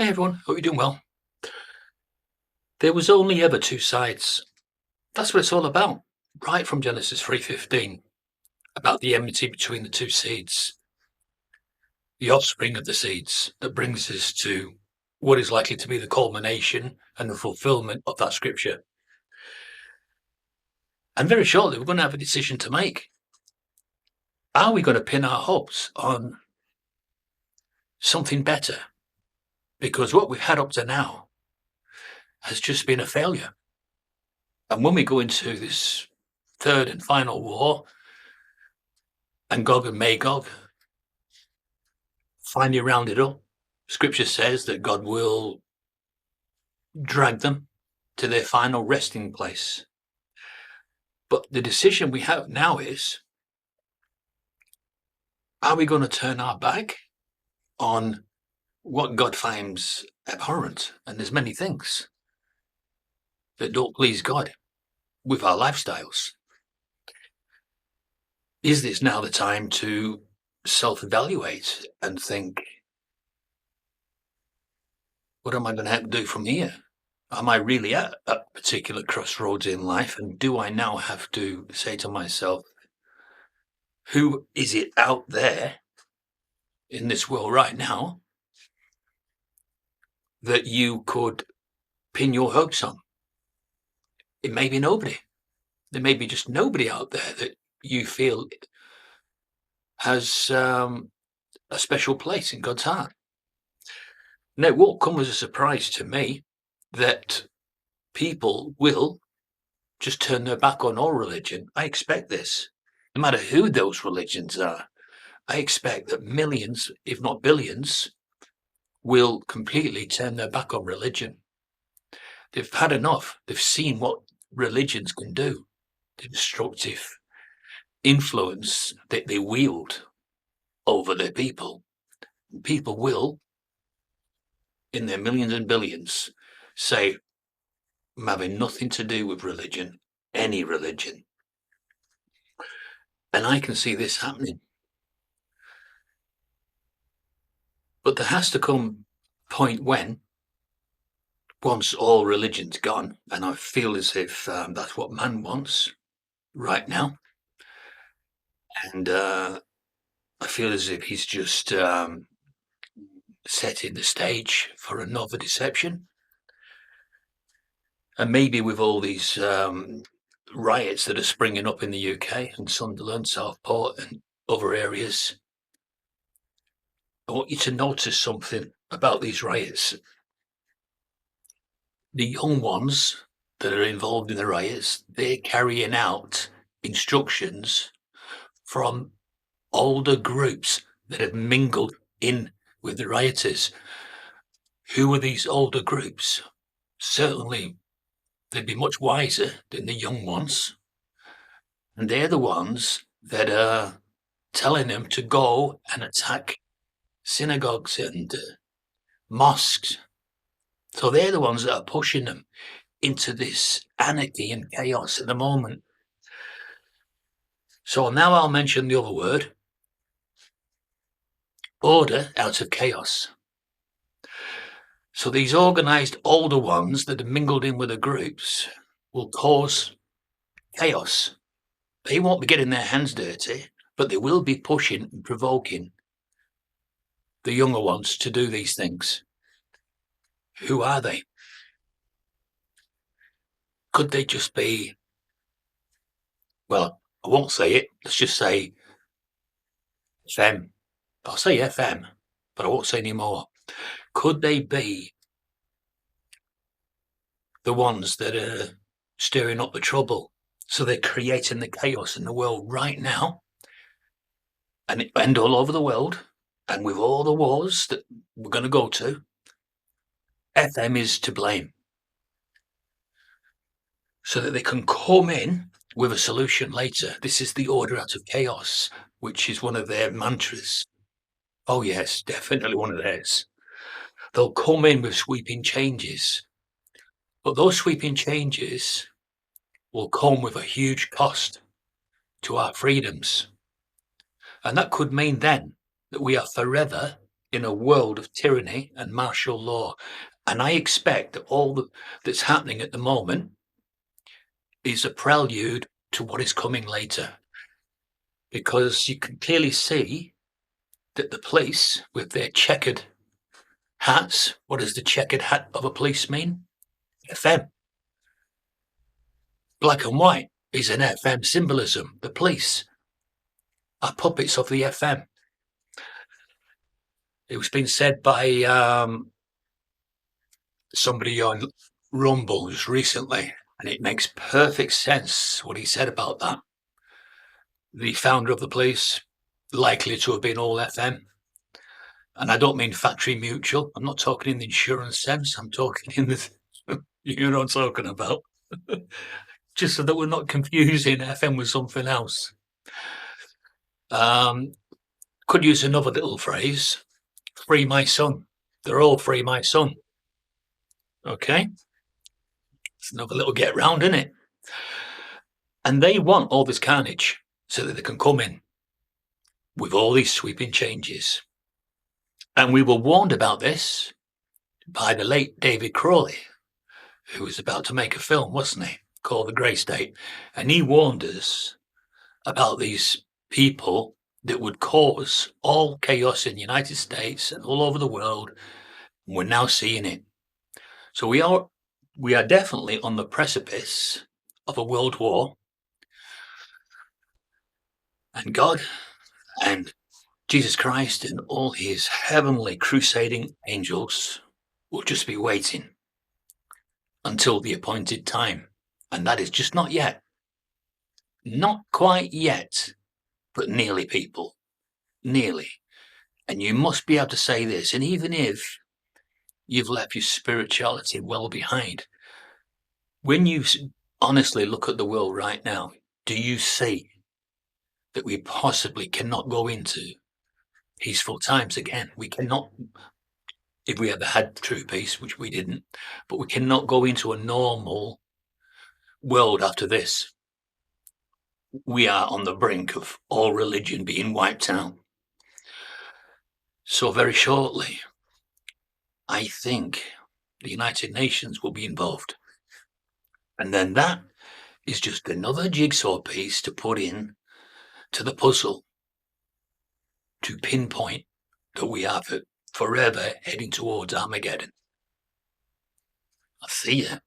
Hey everyone, hope you're doing well. There was only ever two sides. That's what it's all about. Right from Genesis 3:15, about the enmity between the two seeds, the offspring of the seeds that brings us to what is likely to be the culmination and the fulfillment of that scripture. And very shortly, we're going to have a decision to make. Are we going to pin our hopes on something better? Because what we've had up to now has just been a failure. And when we go into this third and final war, and Gog and Magog finally rounded up, Scripture says that God will drag them to their final resting place. But the decision we have now is, are we going to turn our back on what God finds abhorrent? And there's many things that don't please God with our lifestyles. Is this now the time to self-evaluate and think, what am I going to have to do from here? Am I really at a particular crossroads in life? And do I now have to say to myself, who is it out there in this world right now that you could pin your hopes on? It may be nobody. There may be just nobody out there that you feel has a special place in God's heart. Now, it won't come as a surprise to me that people will just turn their back on all religion. I expect this. No matter who those religions are, I expect that millions, if not billions, will completely turn their back on religion. They've had enough. They've seen what religions can do, the destructive influence that they wield over their people. People will, in their millions and billions, say, I'm having nothing to do with religion, any religion. And I can see this happening. But there has to come a point when, once all religion's gone, and I feel as if that's what man wants right now, and I feel as if he's just setting the stage for another deception. And maybe with all these riots that are springing up in the UK and Sunderland, Southport and other areas, I want you to notice something about these riots. The young ones that are involved in the riots, they're carrying out instructions from older groups that have mingled in with the rioters. Who are these older groups? Certainly, they'd be much wiser than the young ones. And they're the ones that are telling them to go and attack synagogues and mosques. So they're the ones that are pushing them into this anarchy and chaos at the moment. So now I'll mention the other word, order out of chaos. So these organised older ones that are mingled in with the groups will cause chaos. They won't be getting their hands dirty, but they will be pushing and provoking the younger ones to do these things. Who are they? Could they just be, well, I won't say it, let's just say FM. I'll say FM, but I won't say any more. Could they be the ones that are stirring up the trouble? So they're creating the chaos in the world right now, and all over the world, and with all the wars that we're going to go to, FM is to blame. So that they can come in with a solution later. This is the order out of chaos, which is one of their mantras. Oh yes, definitely one of theirs. They'll come in with sweeping changes, but those sweeping changes will come with a huge cost to our freedoms. And that could mean then that we are forever in a world of tyranny and martial law. And I expect that that's happening at the moment is a prelude to what is coming later. Because you can clearly see that the police, with their checkered hats, what does the checkered hat of a police mean? FM. Black and white is an FM symbolism. The police are puppets of the FM. It was been said by somebody on Rumble just recently, and it makes perfect sense what he said about that. The founder of the police, likely to have been all FM. And I don't mean factory mutual. I'm not talking in the insurance sense. I'm talking in the, you know what I'm talking about. Just so that we're not confusing FM with something else. Could use another little phrase, free my son. They're all free my son. Okay? It's another little get round, isn't it? And they want all this carnage so that they can come in with all these sweeping changes. And we were warned about this by the late David Crowley, who was about to make a film, wasn't he, called The Grey State. And he warned us about these people that would cause all chaos in the United States and all over the world. We're now seeing it. So we are definitely on the precipice of a world war. And God and Jesus Christ and all his heavenly crusading angels will just be waiting until the appointed time. And that is just not yet. Not quite yet, but nearly, people. Nearly. And you must be able to say this. And even if you've left your spirituality well behind, when you honestly look at the world right now, do you see that we possibly cannot go into peaceful times again? We cannot, if we ever had true peace, which we didn't, but we cannot go into a normal world after this. We are on the brink of all religion being wiped out. So very shortly, I think the United Nations will be involved. And then that is just another jigsaw piece to put in to the puzzle to pinpoint that we are forever heading towards Armageddon. I see it.